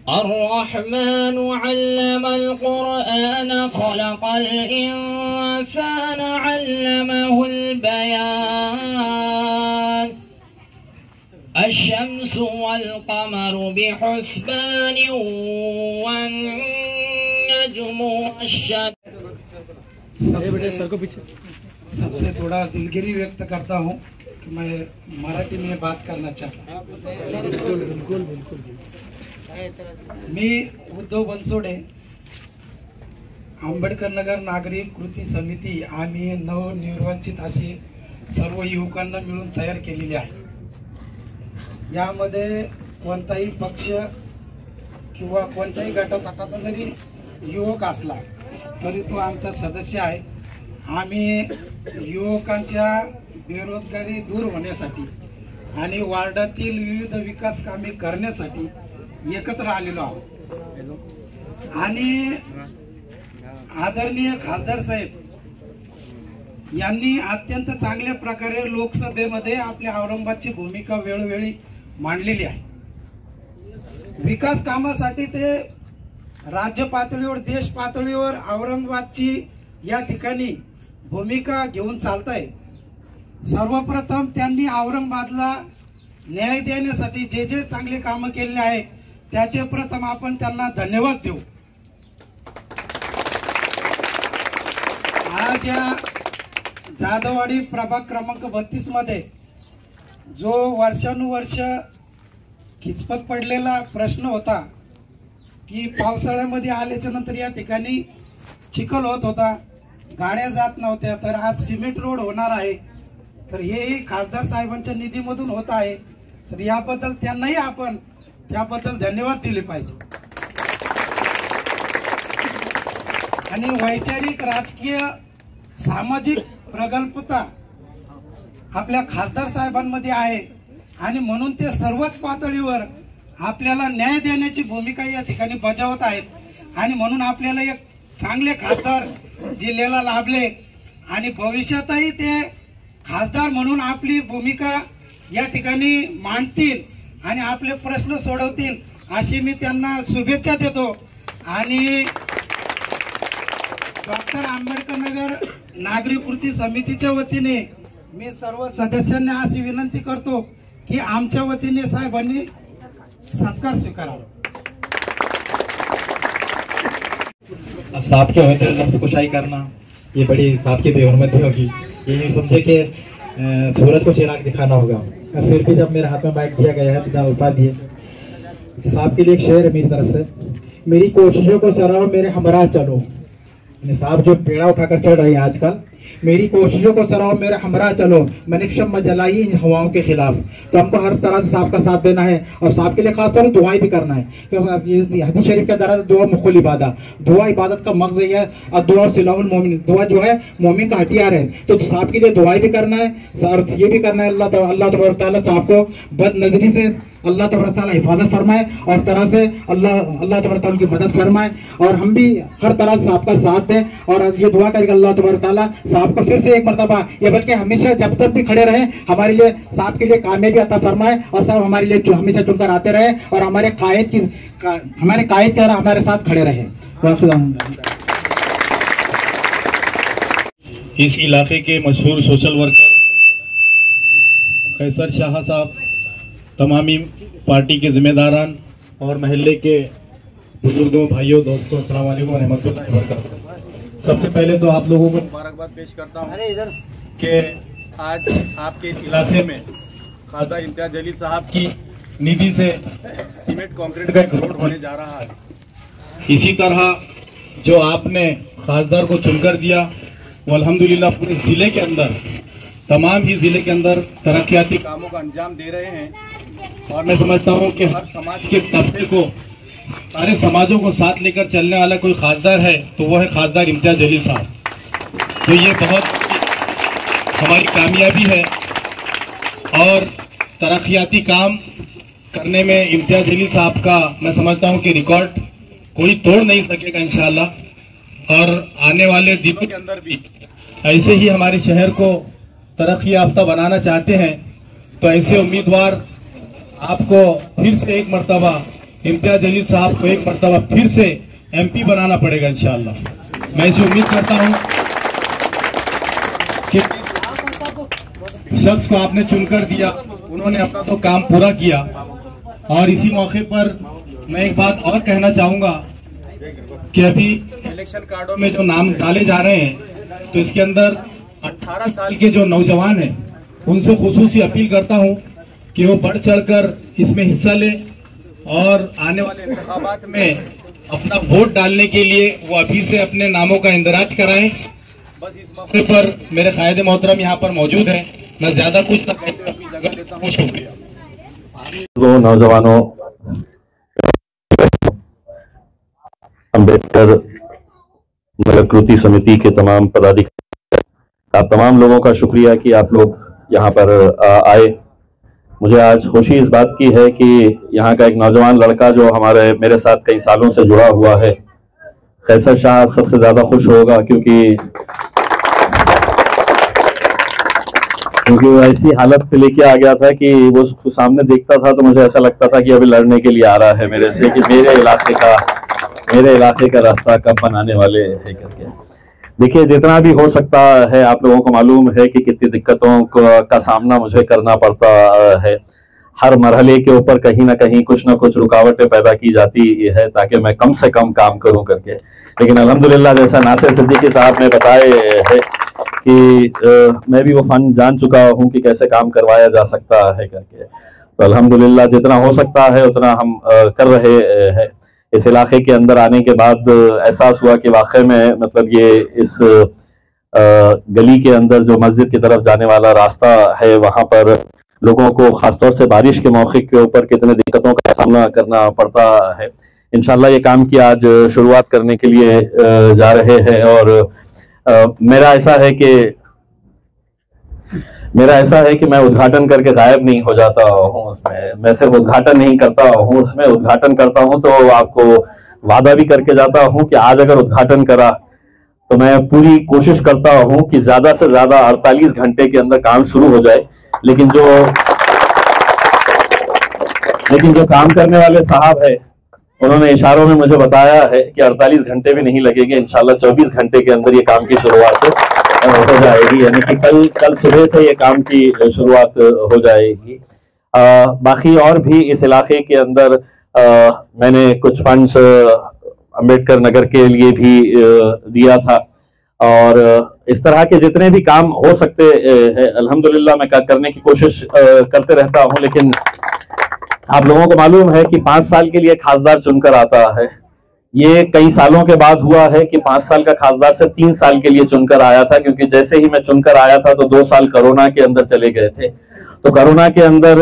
अर्रहमान अल्लमल कुरआन खलक़ल इंसान अल्लमहुल बयान अश्शम्सु वल क़मरु बिहुस्बान वन नज्मु सर को पीछे सबसे थोड़ा दिलगिरी व्यक्त करता हूँ कि मैं मराठी में बात करना चाहता हूँ। बिल्कुल। मी उद्धव बनसोडे, आंबेडकर नगर नागरिक कृती समिती आम्ही नवनिर्वाचित अशी सर्व युवकांना मिळून तयार केलेली आहे। यामध्ये कोणताही पक्ष किंवा कोणत्याही गटातटाचा जरी युवक असला तरी तो आमचा सदस्य आहे। आम्ही युवकांच्या बेरोजगारी दूर होण्यासाठी आणि वार्डातील विविध विकास कामे करण्यासाठी एकत्र आलेलो आहोत आणि आदरणीय खासदार साहेब यांनी अत्यंत चांगल्या प्रकारे लोकसभेमध्ये आपल्या औरंगाबादची भूमिका वेळोवेळी मांडलेली आहे। विकास कामासाठी ते राज्य पातळीवर देश पातळीवर औरंगाबादची या ठिकाणी भूमिका घेऊन चालताय। सर्वप्रथम त्यांनी औरंगाबादला न्याय देण्यासाठी जे जे चांगले काम केले आहे त्याचे प्रथम आपण त्यांना धन्यवाद देऊ। आज या जाधववाडी प्रभाग क्रमांक 32 मध्ये जो वर्षानुवर्ष खिचपत पडलेला प्रश्न होता की पावसाळ्यामध्ये आल्याच्या नंतर या ठिकाणी चिखल होत होता, गाड्या जात नव्हत्या, तर आज सिमेंट रोड होणार आहे। तर हेही खासदार साहेबांच्या निधीमधून होत आहे। तर याबद्दल त्यांनाही आपण त्याबद्दल धन्यवाद दिले पाहिजे। आणि वैचारिक राजकीय सामाजिक प्रगल्भता आपल्या खासदार साहेबांमध्ये आहे आणि म्हणून ते सर्वच पातळीवर आपल्याला न्याय देण्याची भूमिका या ठिकाणी बजावत आहेत आणि म्हणून आपल्याला एक चांगले खासदार जिल्ह्याला लाभले आणि भविष्यातही ते खासदार म्हणून आपली भूमिका या ठिकाणी मांडतील आणि आपले प्रश्न सोडवतील अशी मी त्यांना शुभेच्छा देतो। आणि डॉक्टर आंबेडकर नगर नागरिक कृती समितीच्या वतीने मी सर्व सदस्यांना अशी विनंती करतो की आमच्या वतीने साहेबांनी सत्कार स्वीकारावा। साहब के होते नफ्स कुशाई करना ये बड़ी साहब की बेहरमती होगी। ये समझे कि सूरज को चिराग दिखाना होगा। फिर भी जब मेरे हाथ में बाइक दिया गया है तो उठा दिए। साहब के लिए एक शेर है मेरी तरफ से, मेरी कोशिशों को सराहो मेरे हमरा चलो। साहब जो पेड़ा उठाकर चढ़ रही है आजकल, मेरी कोशिशों को सराहो मेरे हमरा चलो, मैंने शम्मा जलाई इन हवाओं के खिलाफ। तो हमको हर तरह से साहब का साथ देना है और साहब के लिए खासतौर दुआएं भी करना है, क्योंकि हदीस शरीफ के दौरान दुआ मुखुल इबादत, दुआ इबादत का मगज़ है और दुआ सिलाहुल मोमिन, दुआ जो है मोमिन का हथियार है। तो साहब के लिए दुआएं भी करना है और ये भी करना है अल्लाह तबारक तआला साहब को बदनजरी से अल्लाह तबारक तआला हिफाजत फरमाए और तरह से अल्लाह तबारक तआला की मदद फरमाए और हम भी हर तरह से साहब का साथ दें। और ये दुआ करेंगे अल्लाह तबारक तआला साहब को फिर से एक मरतबा ये बल्कि हमेशा जब तक भी खड़े रहे हमारे लिए, साहब के लिए कामयाबी अता फरमाए और साहब हमारे लिए जो हमेशा चुनकर आते रहे और हमारे कायद की तरह हमारे साथ खड़े रहे। इस इलाके के मशहूर सोशल वर्कर कैसर शाह साहब, तमामी पार्टी के जिम्मेदारान और महल्ले के बुजुर्गों, भाइयों, दोस्तों, अस्सलाम वालेकुम व रहमतुल्लाहि व बरकातहू। सबसे पहले तो आप लोगों को मुबारकबाद पेश करता हूँ कि आज आपके इस इलाके में खासदार इम्तियाज जलील साहब की निधि से सीमेंट कंक्रीट का एक रोड होने जा रहा है। इसी तरह जो आपने खासदार को चुनकर दिया वो अल्हम्दुलिल्लाह पूरे जिले के अंदर, तमाम ही जिले के अंदर तरक्याती कामों का अंजाम दे रहे हैं। और मैं समझता हूँ कि हर समाज के तबके को, सारे समाजों को साथ लेकर चलने वाला कोई खासदार है तो वो है खासदार इम्तियाज जलील साहब। तो ये बहुत हमारी कामयाबी है और तरक्याती काम करने में इम्तियाज जलील साहब का मैं समझता हूँ कि रिकॉर्ड कोई तोड़ नहीं सकेगा इंशाअल्लाह। और आने वाले दिनों के अंदर भी ऐसे ही हमारे शहर को तरक्की याफ्ता बनाना चाहते हैं तो ऐसे उम्मीदवार आपको फिर से एक मरतबा इम्तियाज जलील साहब को एक मरतबा फिर से MP बनाना पड़ेगा इंशाअल्लाह। मैं इसे उम्मीद करता हूं कि शख्स को आपने चुनकर दिया, उन्होंने अपना तो काम पूरा किया। और इसी मौके पर मैं एक बात और कहना चाहूंगा कि अभी इलेक्शन कार्डों में जो नाम डाले जा रहे हैं, तो इसके अंदर 18 साल के जो नौजवान हैं उनसे खुसूसी अपील करता हूं कि वो बढ़ चढ़कर इसमें हिस्सा ले और आने वाले इंतखाबात में अपना वोट डालने के लिए वो अभी से अपने नामों का इंदराज कराएं। बस इस मौके पर मेरे कायदे मोहतरम यहाँ पर मौजूद है, मैं ज्यादा कुछ न कहते हुए अपनी जगह लेता हूँ। शुक्रिया। नौजवानों, अम्बेडकर नगर कृति समिति के तमाम पदाधिकारी, आप तमाम लोगों का शुक्रिया कि आप लोग यहाँ पर आए। मुझे आज खुशी इस बात की है कि यहाँ का एक नौजवान लड़का जो मेरे साथ कई सालों से जुड़ा हुआ है, कैसर शाह, सबसे ज्यादा खुश होगा क्योंकि वो ऐसी हालत पे लेके आ गया था कि वो उसको सामने देखता था तो मुझे ऐसा लगता था कि अभी लड़ने के लिए आ रहा है मेरे से, कि मेरे इलाके का रास्ता कब बनाने वाले है करके। देखिए, जितना भी हो सकता है, आप लोगों को मालूम है कि कितनी दिक्कतों का सामना मुझे करना पड़ता है। हर मरहले के ऊपर कहीं ना कहीं कुछ ना कुछ रुकावटें पैदा की जाती है ताकि मैं कम से कम काम करूं करके। लेकिन अल्हम्दुलिल्लाह, जैसा नासिर सिद्दीकी साहब ने बताए है कि मैं भी वो फन जान चुका हूं कि कैसे काम करवाया जा सकता है करके। तो अल्हम्दुलिल्लाह जितना हो सकता है उतना हम कर रहे हैं। इस इलाके के अंदर आने के बाद एहसास हुआ कि वाकई में मतलब ये इस गली के अंदर जो मस्जिद की तरफ जाने वाला रास्ता है, वहाँ पर लोगों को खासतौर से बारिश के मौके के ऊपर कितने दिक्कतों का सामना करना पड़ता है। इंशाल्लाह ये काम की आज शुरुआत करने के लिए जा रहे हैं। और मेरा ऐसा है कि मैं उद्घाटन करके गायब नहीं हो जाता हूँ उसमें। मैं सिर्फ उद्घाटन नहीं करता हूँ उसमें, उद्घाटन करता हूँ तो आपको वादा भी करके जाता हूँ कि आज अगर उद्घाटन करा तो मैं पूरी कोशिश करता हूँ कि ज्यादा से ज्यादा 48 घंटे के अंदर काम शुरू हो जाए। लेकिन जो काम करने वाले साहब है, उन्होंने इशारों में मुझे बताया है कि 48 घंटे भी नहीं लगेंगे, इंशाल्लाह 24 घंटे के अंदर ये काम की शुरुआत हो जाएगी। यानी कि कल सुबह से ये काम की शुरुआत हो जाएगी। बाकी और भी इस इलाके के अंदर मैंने कुछ फंड्स अम्बेडकर नगर के लिए भी दिया था। और इस तरह के जितने भी काम हो सकते हैं अल्हम्दुलिल्लाह मैं करने की कोशिश करते रहता हूं। लेकिन आप लोगों को मालूम है कि 5 साल के लिए खासदार चुनकर आता है। ये कई सालों के बाद हुआ है कि 5 साल का खासदार से 3 साल के लिए चुनकर आया था, क्योंकि जैसे ही मैं चुनकर आया था तो 2 साल कोरोना के अंदर चले गए थे। तो कोरोना के अंदर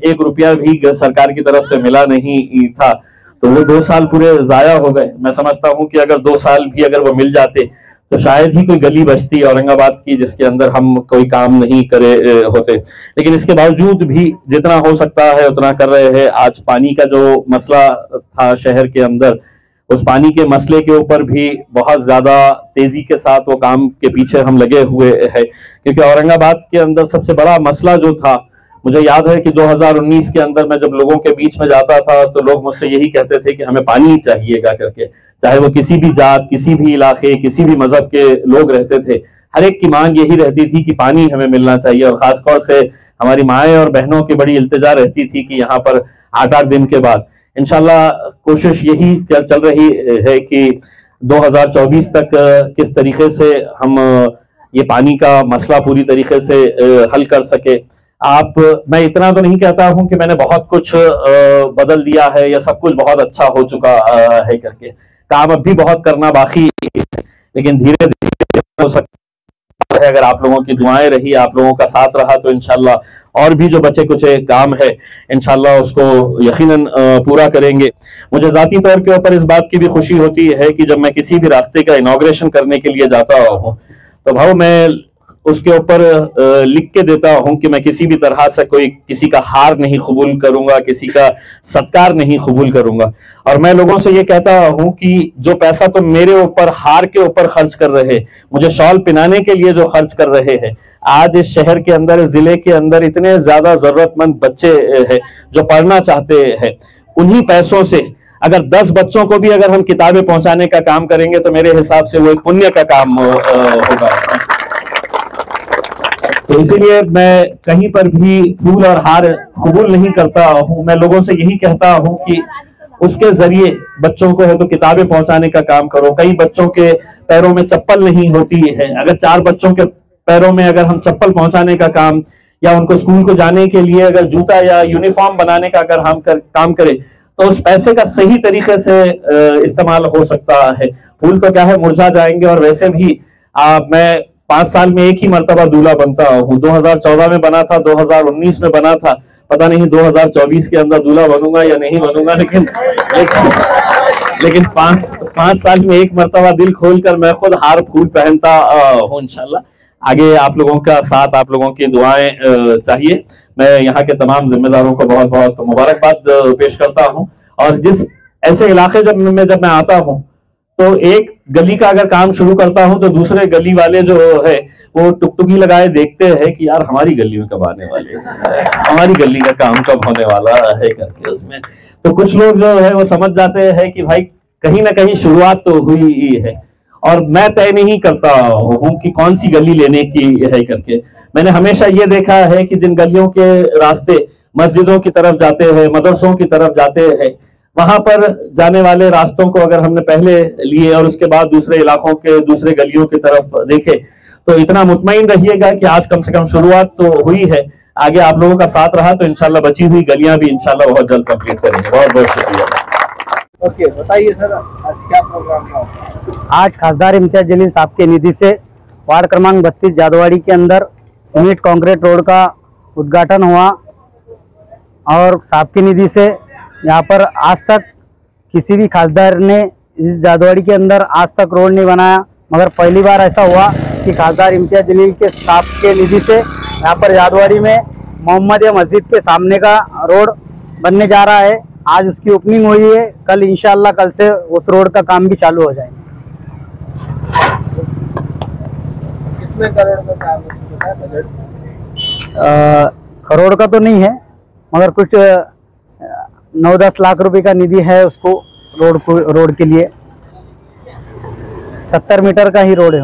1 रुपया भी सरकार की तरफ से मिला नहीं था, तो वो 2 साल पूरे जाया हो गए। मैं समझता हूँ कि अगर 2 साल भी अगर वो मिल जाते तो शायद ही कोई गली बचती औरंगाबाद की जिसके अंदर हम कोई काम नहीं करे होते। लेकिन इसके बावजूद भी जितना हो सकता है उतना कर रहे हैं। आज पानी का जो मसला था शहर के अंदर, उस पानी के मसले के ऊपर भी बहुत ज्यादा तेजी के साथ वो काम के पीछे हम लगे हुए हैं, क्योंकि औरंगाबाद के अंदर सबसे बड़ा मसला जो था, मुझे याद है कि 2019 के अंदर मैं जब लोगों के बीच में जाता था तो लोग मुझसे यही कहते थे कि हमें पानी चाहिएगा करके। चाहे वो किसी भी जात, किसी भी इलाके, किसी भी मजहब के लोग रहते थे, हर एक की मांग यही रहती थी कि पानी हमें मिलना चाहिए। और खासतौर से हमारी माएँ और बहनों की बड़ी इल्तिजा रहती थी कि यहाँ पर 8-8 दिन के बाद इंशाल्लाह कोशिश यही चल रही है कि 2024 तक किस तरीके से हम ये पानी का मसला पूरी तरीके से हल कर सके। मैं इतना तो नहीं कहता हूं कि मैंने बहुत कुछ बदल दिया है या सब कुछ बहुत अच्छा हो चुका है करके। काम अब भी बहुत करना बाकी है, लेकिन धीरे धीरे हो सकता है। अगर आप लोगों की दुआएं रही, आप लोगों का साथ रहा, तो इंशाल्लाह और भी जो बचे कुछ काम है इंशाल्लाह उसको यकीनन पूरा करेंगे। मुझे जाती तौर के ऊपर इस बात की भी खुशी होती है कि जब मैं किसी भी रास्ते का इनॉग्रेशन करने के लिए जाता हूँ तो भाव मैं उसके ऊपर लिख के देता हूं कि मैं किसी भी तरह से किसी का हार नहीं कबूल करूंगा, किसी का सत्कार नहीं कबूल करूंगा। और मैं लोगों से ये कहता हूं कि जो पैसा तुम मेरे ऊपर हार के ऊपर खर्च कर रहे, मुझे शॉल पिनाने के लिए जो खर्च कर रहे हैं, आज इस शहर के अंदर, जिले के अंदर इतने ज्यादा जरूरतमंद बच्चे हैं जो पढ़ना चाहते हैं, उन्हीं पैसों से अगर 10 बच्चों को भी अगर हम किताबें पहुंचाने का काम करेंगे तो मेरे हिसाब से वो एक पुण्य का काम होगा। तो इसीलिए मैं कहीं पर भी फूल और हार कबूल नहीं करता हूं। मैं लोगों से यही कहता हूं कि उसके जरिए बच्चों को है तो किताबें पहुंचाने का काम करो। कई बच्चों के पैरों में चप्पल नहीं होती है, अगर 4 बच्चों के पैरों में अगर हम चप्पल पहुंचाने का काम या उनको स्कूल को जाने के लिए अगर जूता या यूनिफॉर्म बनाने का अगर हम काम करें तो उस पैसे का सही तरीके से इस्तेमाल हो सकता है। फूल तो क्या है, मुरझा जाएंगे। और वैसे भी मैं 5 साल में एक ही मर्तबा दूल्हा बनता हूँ। 2014 में बना था, 2019 में बना था, पता नहीं 2024 के अंदर दूल्हा बनूंगा या नहीं बनूंगा, लेकिन 5 साल में एक मर्तबा दिल खोलकर मैं खुद हार फूल पहनता हूँ। इंशाल्लाह आगे आप लोगों का साथ, आप लोगों की दुआएं चाहिए। मैं यहाँ के तमाम जिम्मेदारों को बहुत बहुत मुबारकबाद पेश करता हूँ। और जिस ऐसे इलाके जब मैं आता हूँ तो एक गली का अगर काम शुरू करता हूँ तो दूसरे गली वाले जो है वो टुकटुकी लगाए देखते हैं कि यार हमारी गली में कब आने वाले, हमारी गली का काम कब होने वाला है करके। उसमें तो कुछ लोग जो है वो समझ जाते हैं कि भाई कहीं ना कहीं शुरुआत तो हुई ही है। और मैं तय नहीं करता हूँ कि कौन सी गली लेने की है करके। मैंने हमेशा ये देखा है कि जिन गलियों के रास्ते मस्जिदों की तरफ जाते हैं, मदरसों की तरफ जाते हैं, वहां पर जाने वाले रास्तों को अगर हमने पहले लिए और उसके बाद दूसरे इलाकों के दूसरे गलियों की तरफ देखे तो इतना मुतमईन रहिएगा कि आज कम से कम शुरुआत तो हुई है। आगे आप लोगों का साथ रहा तो इंशाल्लाह बची हुई गलियां भी इंशाल्लाह बहुत जल्द कंप्लीट करेंगे। बहुत बहुत शुक्रिया। ओके, बताइए सर आज क्या प्रोग्राम था? आज खासदार इम्तियाज जलील साहब के निधि से वार्ड क्रमांक 32 जादवाड़ी के अंदर सीमेंट कंक्रीट रोड का उद्घाटन हुआ। और साहब की निधि से यहाँ पर आज तक किसी भी खासदार ने इस जादवाड़ी के अंदर आज तक रोड नहीं बनाया, मगर पहली बार ऐसा हुआ कि खासदार इम्तियाज जलील के साहब के निधि से यहाँ पर जादवाड़ी में मोहम्मदिया मस्जिद के सामने का रोड बनने जा रहा है। आज उसकी ओपनिंग हुई है, कल इंशाल्लाह कल से उस रोड का काम भी चालू हो जाएगा। कितने करोड़ का काम है बजट? करोड़ का तो नहीं है, मगर कुछ 9-10 लाख रुपए का निधि है उसको रोड के लिए। 70 मीटर का ही रोड है।